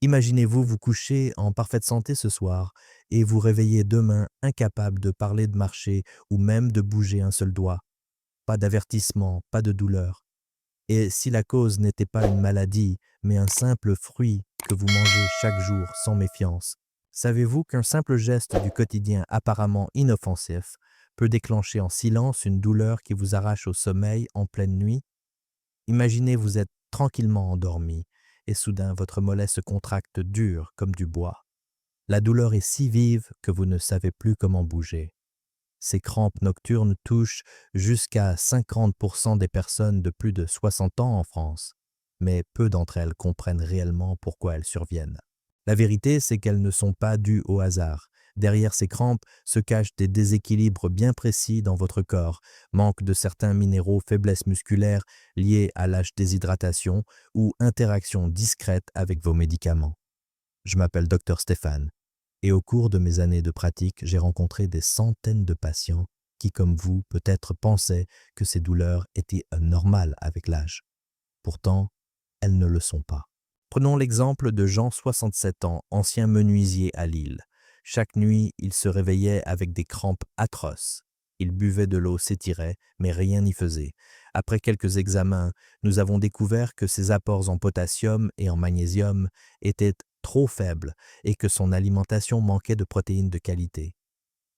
Imaginez-vous vous coucher en parfaite santé ce soir et vous réveiller demain incapable de parler, de marcher ou même de bouger un seul doigt. Pas d'avertissement, pas de douleur. Et si la cause n'était pas une maladie, mais un simple fruit que vous mangez chaque jour sans méfiance, savez-vous qu'un simple geste du quotidien apparemment inoffensif peut déclencher en silence une douleur qui vous arrache au sommeil en pleine nuit? Imaginez vous êtes tranquillement endormi et soudain votre mollet se contracte dur comme du bois. La douleur est si vive que vous ne savez plus comment bouger. Ces crampes nocturnes touchent jusqu'à 50% des personnes de plus de 60 ans en France, mais peu d'entre elles comprennent réellement pourquoi elles surviennent. La vérité, c'est qu'elles ne sont pas dues au hasard. Derrière ces crampes se cachent des déséquilibres bien précis dans votre corps, manque de certains minéraux, faiblesse musculaire liée à la déshydratation ou interaction discrète avec vos médicaments. Je m'appelle Dr Stéphane et au cours de mes années de pratique, j'ai rencontré des centaines de patients qui, comme vous, peut-être pensaient que ces douleurs étaient normales avec l'âge. Pourtant, elles ne le sont pas. Prenons l'exemple de Jean, 67 ans, ancien menuisier à Lille. Chaque nuit, il se réveillait avec des crampes atroces. Il buvait de l'eau, s'étirait, mais rien n'y faisait. Après quelques examens, nous avons découvert que ses apports en potassium et en magnésium étaient trop faibles et que son alimentation manquait de protéines de qualité.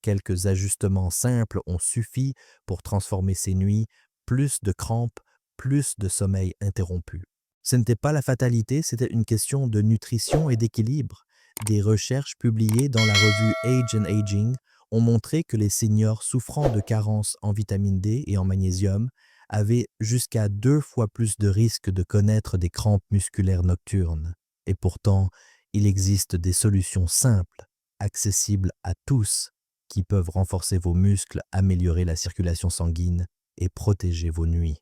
Quelques ajustements simples ont suffi pour transformer ses nuits, plus de crampes, plus de sommeil interrompu. Ce n'était pas la fatalité, c'était une question de nutrition et d'équilibre. Des recherches publiées dans la revue Age and Aging ont montré que les seniors souffrant de carences en vitamine D et en magnésium avaient jusqu'à 2 fois plus de risques de connaître des crampes musculaires nocturnes. Et pourtant, il existe des solutions simples, accessibles à tous, qui peuvent renforcer vos muscles, améliorer la circulation sanguine et protéger vos nuits.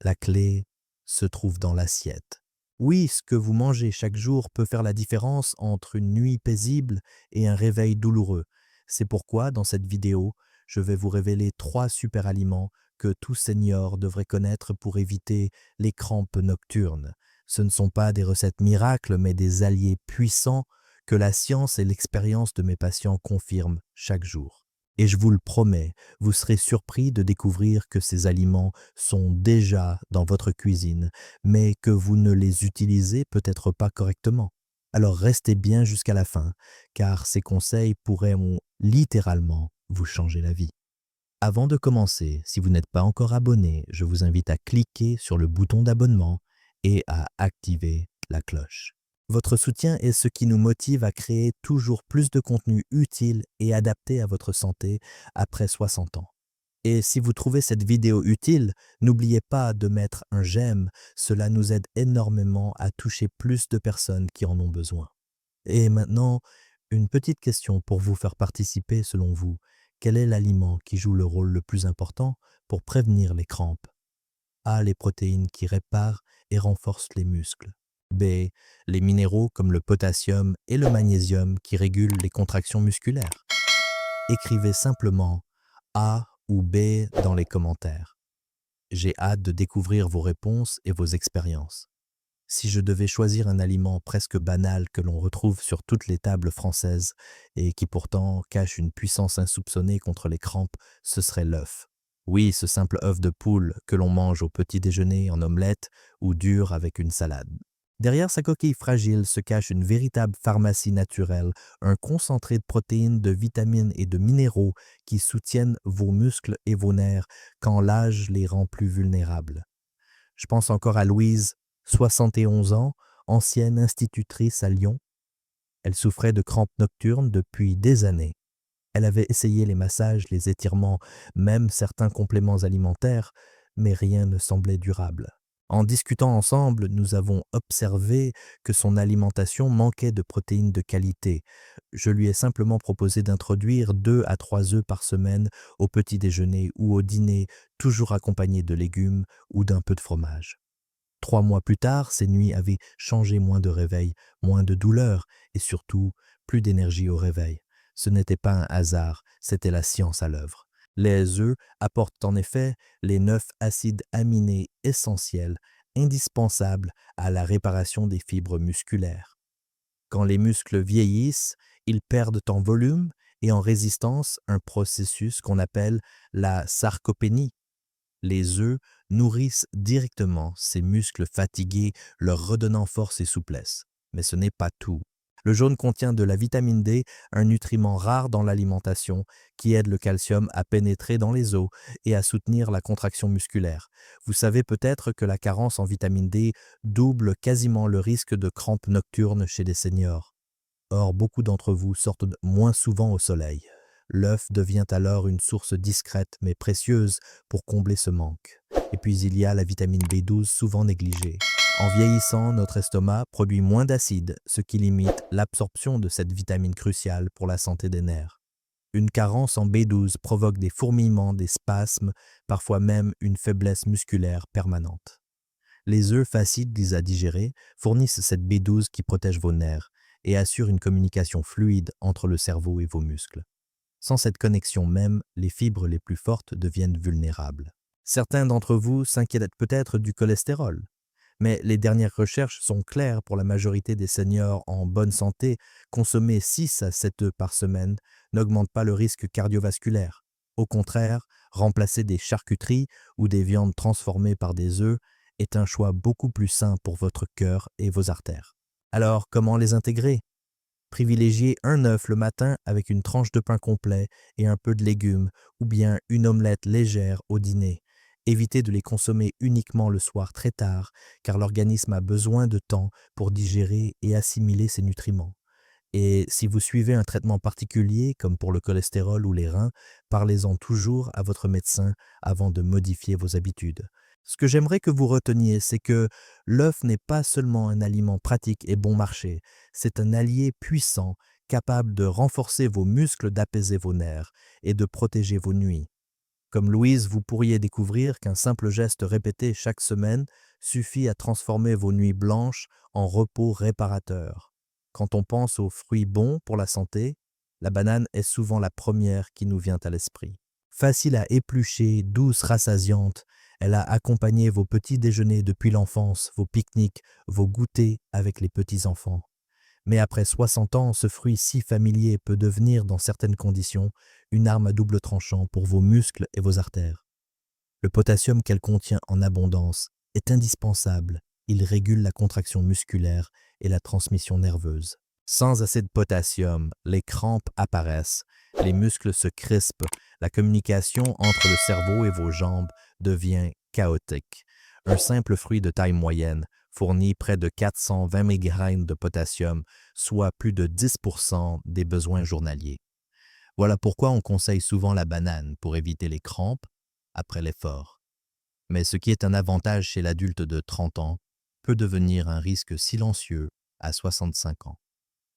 La clé se trouve dans l'assiette. Oui, ce que vous mangez chaque jour peut faire la différence entre une nuit paisible et un réveil douloureux. C'est pourquoi, dans cette vidéo, je vais vous révéler 3 super aliments que tout senior devrait connaître pour éviter les crampes nocturnes. Ce ne sont pas des recettes miracles, mais des alliés puissants que la science et l'expérience de mes patients confirment chaque jour. Et je vous le promets, vous serez surpris de découvrir que ces aliments sont déjà dans votre cuisine, mais que vous ne les utilisez peut-être pas correctement. Alors restez bien jusqu'à la fin, car ces conseils pourraient littéralement vous changer la vie. Avant de commencer, si vous n'êtes pas encore abonné, je vous invite à cliquer sur le bouton d'abonnement et à activer la cloche. Votre soutien est ce qui nous motive à créer toujours plus de contenu utile et adapté à votre santé après 60 ans. Et si vous trouvez cette vidéo utile, n'oubliez pas de mettre un j'aime, cela nous aide énormément à toucher plus de personnes qui en ont besoin. Et maintenant, une petite question pour vous faire participer selon vous. Quel est l'aliment qui joue le rôle le plus important pour prévenir les crampes? A. Les protéines qui réparent et renforcent les muscles. B. Les minéraux comme le potassium et le magnésium qui régulent les contractions musculaires. Écrivez simplement A ou B dans les commentaires. J'ai hâte de découvrir vos réponses et vos expériences. Si je devais choisir un aliment presque banal que l'on retrouve sur toutes les tables françaises et qui pourtant cache une puissance insoupçonnée contre les crampes, ce serait l'œuf. Oui, ce simple œuf de poule que l'on mange au petit déjeuner en omelette ou dur avec une salade. Derrière sa coquille fragile se cache une véritable pharmacie naturelle, un concentré de protéines, de vitamines et de minéraux qui soutiennent vos muscles et vos nerfs quand l'âge les rend plus vulnérables. Je pense encore à Louise, 71 ans, ancienne institutrice à Lyon. Elle souffrait de crampes nocturnes depuis des années. Elle avait essayé les massages, les étirements, même certains compléments alimentaires, mais rien ne semblait durable. En discutant ensemble, nous avons observé que son alimentation manquait de protéines de qualité. Je lui ai simplement proposé d'introduire 2 à 3 œufs par semaine au petit déjeuner ou au dîner, toujours accompagnés de légumes ou d'un peu de fromage. 3 mois plus tard, ses nuits avaient changé, moins de réveil, moins de douleur et surtout plus d'énergie au réveil. Ce n'était pas un hasard, c'était la science à l'œuvre. Les œufs apportent en effet les 9 acides aminés essentiels indispensable à la réparation des fibres musculaires. Quand les muscles vieillissent, ils perdent en volume et en résistance, un processus qu'on appelle la sarcopénie. Les œufs nourrissent directement ces muscles fatigués, leur redonnant force et souplesse. Mais ce n'est pas tout. Le jaune contient de la vitamine D, un nutriment rare dans l'alimentation qui aide le calcium à pénétrer dans les os et à soutenir la contraction musculaire. Vous savez peut-être que la carence en vitamine D double quasiment le risque de crampes nocturnes chez les seniors. Or, beaucoup d'entre vous sortent moins souvent au soleil. L'œuf devient alors une source discrète mais précieuse pour combler ce manque. Et puis il y a la vitamine B12 souvent négligée. En vieillissant, notre estomac produit moins d'acide, ce qui limite l'absorption de cette vitamine cruciale pour la santé des nerfs. Une carence en B12 provoque des fourmillements, des spasmes, parfois même une faiblesse musculaire permanente. Les œufs faciles à digérer fournissent cette B12 qui protège vos nerfs et assure une communication fluide entre le cerveau et vos muscles. Sans cette connexion même, les fibres les plus fortes deviennent vulnérables. Certains d'entre vous s'inquiètent peut-être du cholestérol, mais les dernières recherches sont claires pour la majorité des seniors en bonne santé. Consommer 6 à 7 œufs par semaine n'augmente pas le risque cardiovasculaire. Au contraire, remplacer des charcuteries ou des viandes transformées par des œufs est un choix beaucoup plus sain pour votre cœur et vos artères. Alors, comment les intégrer? Privilégiez un œuf le matin avec une tranche de pain complet et un peu de légumes, ou bien une omelette légère au dîner. Évitez de les consommer uniquement le soir très tard, car l'organisme a besoin de temps pour digérer et assimiler ces nutriments. Et si vous suivez un traitement particulier, comme pour le cholestérol ou les reins, parlez-en toujours à votre médecin avant de modifier vos habitudes. Ce que j'aimerais que vous reteniez, c'est que l'œuf n'est pas seulement un aliment pratique et bon marché, c'est un allié puissant, capable de renforcer vos muscles, d'apaiser vos nerfs et de protéger vos nuits. Comme Louise, vous pourriez découvrir qu'un simple geste répété chaque semaine suffit à transformer vos nuits blanches en repos réparateur. Quand on pense aux fruits bons pour la santé, la banane est souvent la première qui nous vient à l'esprit. Facile à éplucher, douce, rassasiante, elle a accompagné vos petits déjeuners depuis l'enfance, vos pique-niques, vos goûters avec les petits-enfants. Mais après 60 ans, ce fruit si familier peut devenir, dans certaines conditions, une arme à double tranchant pour vos muscles et vos artères. Le potassium qu'elle contient en abondance est indispensable. Il régule la contraction musculaire et la transmission nerveuse. Sans assez de potassium, les crampes apparaissent, les muscles se crispent, la communication entre le cerveau et vos jambes devient chaotique. Un simple fruit de taille moyenne fournit près de 420 mg de potassium, soit plus de 10% des besoins journaliers. Voilà pourquoi on conseille souvent la banane pour éviter les crampes après l'effort. Mais ce qui est un avantage chez l'adulte de 30 ans peut devenir un risque silencieux à 65 ans,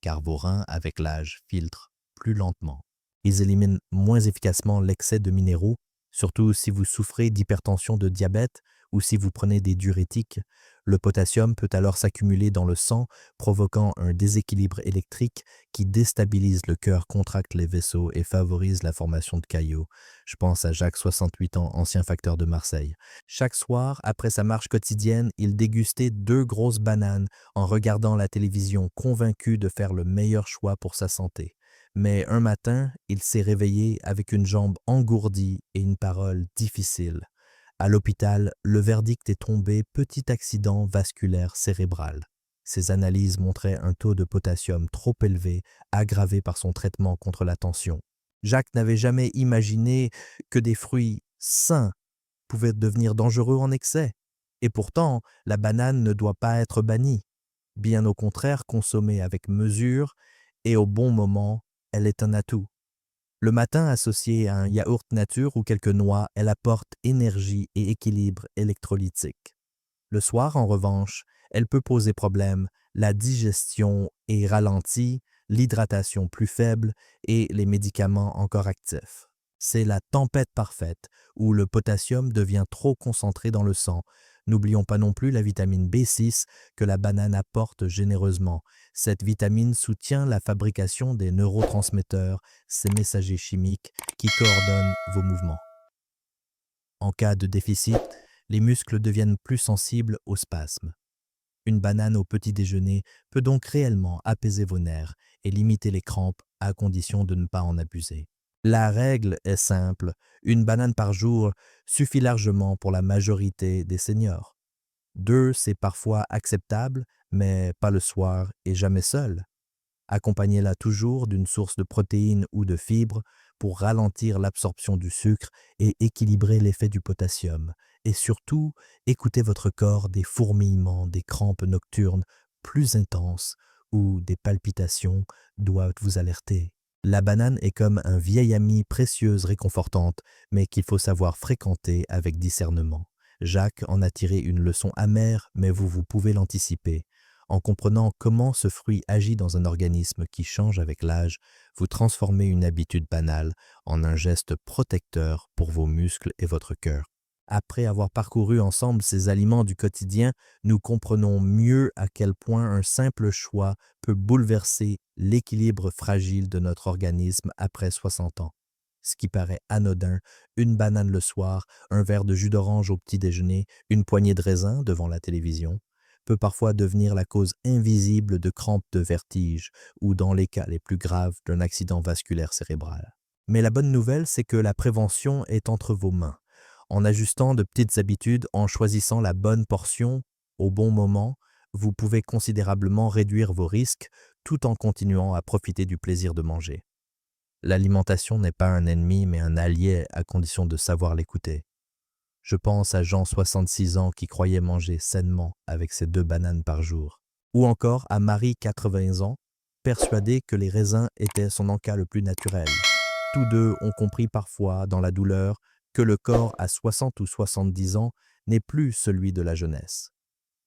car vos reins, avec l'âge, filtrent plus lentement. Ils éliminent moins efficacement l'excès de minéraux, surtout si vous souffrez d'hypertension, de diabète ou si vous prenez des diurétiques. Le potassium peut alors s'accumuler dans le sang, provoquant un déséquilibre électrique qui déstabilise le cœur, contracte les vaisseaux et favorise la formation de caillots. Je pense à Jacques, 68 ans, ancien facteur de Marseille. Chaque soir, après sa marche quotidienne, il dégustait 2 grosses bananes en regardant la télévision, convaincu de faire le meilleur choix pour sa santé. Mais un matin, il s'est réveillé avec une jambe engourdie et une parole difficile. À l'hôpital, le verdict est tombé: petit accident vasculaire cérébral. Ses analyses montraient un taux de potassium trop élevé, aggravé par son traitement contre la tension. Jacques n'avait jamais imaginé que des fruits sains pouvaient devenir dangereux en excès. Et pourtant, la banane ne doit pas être bannie. Bien au contraire, consommée avec mesure et au bon moment, elle est un atout. Le matin, associée à un yaourt nature ou quelques noix, elle apporte énergie et équilibre électrolytique. Le soir, en revanche, elle peut poser problème, la digestion est ralentie, l'hydratation plus faible et les médicaments encore actifs. C'est la tempête parfaite où le potassium devient trop concentré dans le sang. N'oublions pas non plus la vitamine B6 que la banane apporte généreusement. Cette vitamine soutient la fabrication des neurotransmetteurs, ces messagers chimiques qui coordonnent vos mouvements. En cas de déficit, les muscles deviennent plus sensibles aux spasmes. Une banane au petit déjeuner peut donc réellement apaiser vos nerfs et limiter les crampes à condition de ne pas en abuser. La règle est simple, une banane par jour suffit largement pour la majorité des seniors. 2, c'est parfois acceptable, mais pas le soir et jamais seul. Accompagnez-la toujours d'une source de protéines ou de fibres pour ralentir l'absorption du sucre et équilibrer l'effet du potassium. Et surtout, écoutez votre corps des fourmillements, des crampes nocturnes plus intenses ou des palpitations doivent vous alerter. La banane est comme un vieil ami précieuse réconfortante, mais qu'il faut savoir fréquenter avec discernement. Jacques en a tiré une leçon amère, mais vous pouvez l'anticiper. En comprenant comment ce fruit agit dans un organisme qui change avec l'âge, vous transformez une habitude banale en un geste protecteur pour vos muscles et votre cœur. Après avoir parcouru ensemble ces aliments du quotidien, nous comprenons mieux à quel point un simple choix peut bouleverser l'équilibre fragile de notre organisme après 60 ans. Ce qui paraît anodin, une banane le soir, un verre de jus d'orange au petit déjeuner, une poignée de raisin devant la télévision, peut parfois devenir la cause invisible de crampes de vertige ou, dans les cas les plus graves, d'un accident vasculaire cérébral. Mais la bonne nouvelle, c'est que la prévention est entre vos mains. En ajustant de petites habitudes, en choisissant la bonne portion au bon moment, vous pouvez considérablement réduire vos risques tout en continuant à profiter du plaisir de manger. L'alimentation n'est pas un ennemi mais un allié à condition de savoir l'écouter. Je pense à Jean, 66 ans, qui croyait manger sainement avec ses 2 bananes par jour. Ou encore à Marie, 80 ans, persuadée que les raisins étaient son encas le plus naturel. Tous deux ont compris parfois, dans la douleur, que le corps à 60 ou 70 ans n'est plus celui de la jeunesse.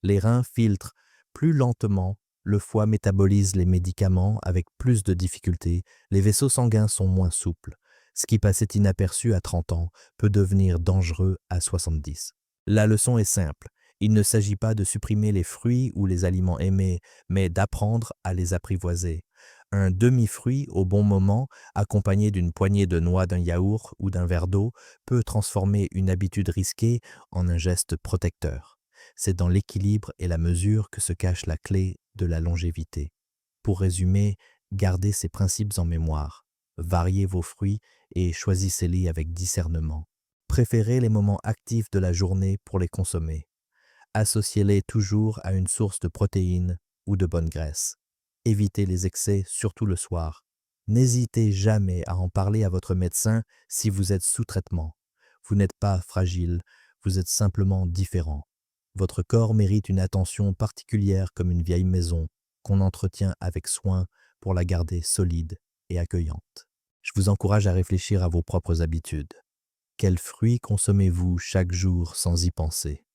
Les reins filtrent plus lentement, le foie métabolise les médicaments avec plus de difficultés, les vaisseaux sanguins sont moins souples. Ce qui passait inaperçu à 30 ans peut devenir dangereux à 70. La leçon est simple. Il ne s'agit pas de supprimer les fruits ou les aliments aimés, mais d'apprendre à les apprivoiser. Un demi-fruit au bon moment, accompagné d'une poignée de noix d'un yaourt ou d'un verre d'eau, peut transformer une habitude risquée en un geste protecteur. C'est dans l'équilibre et la mesure que se cache la clé de la longévité. Pour résumer, gardez ces principes en mémoire. Variez vos fruits et choisissez-les avec discernement. Préférez les moments actifs de la journée pour les consommer. Associez-les toujours à une source de protéines ou de bonne graisse. Évitez les excès, surtout le soir. N'hésitez jamais à en parler à votre médecin si vous êtes sous traitement. Vous n'êtes pas fragile, vous êtes simplement différent. Votre corps mérite une attention particulière comme une vieille maison qu'on entretient avec soin pour la garder solide et accueillante. Je vous encourage à réfléchir à vos propres habitudes. Quels fruits consommez-vous chaque jour sans y penser?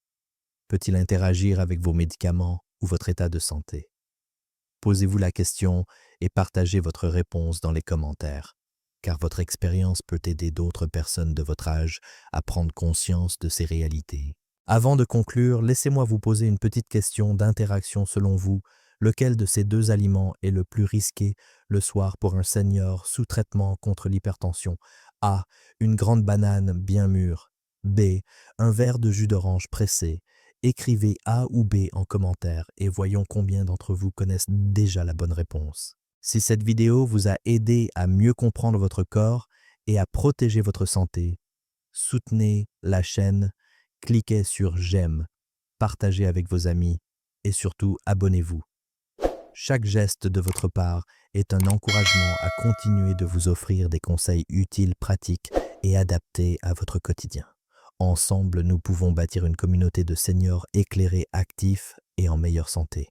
Peut-il interagir avec vos médicaments ou votre état de santé? Posez-vous la question et partagez votre réponse dans les commentaires, car votre expérience peut aider d'autres personnes de votre âge à prendre conscience de ces réalités. Avant de conclure, laissez-moi vous poser une petite question d'interaction selon vous. Lequel de ces 2 aliments est le plus risqué le soir pour un senior sous traitement contre l'hypertension? A. Une grande banane bien mûre. B. Un verre de jus d'orange pressé. Écrivez A ou B en commentaire et voyons combien d'entre vous connaissent déjà la bonne réponse. Si cette vidéo vous a aidé à mieux comprendre votre corps et à protéger votre santé, soutenez la chaîne, cliquez sur j'aime, partagez avec vos amis et surtout abonnez-vous. Chaque geste de votre part est un encouragement à continuer de vous offrir des conseils utiles, pratiques et adaptés à votre quotidien. Ensemble, nous pouvons bâtir une communauté de seniors éclairés, actifs et en meilleure santé.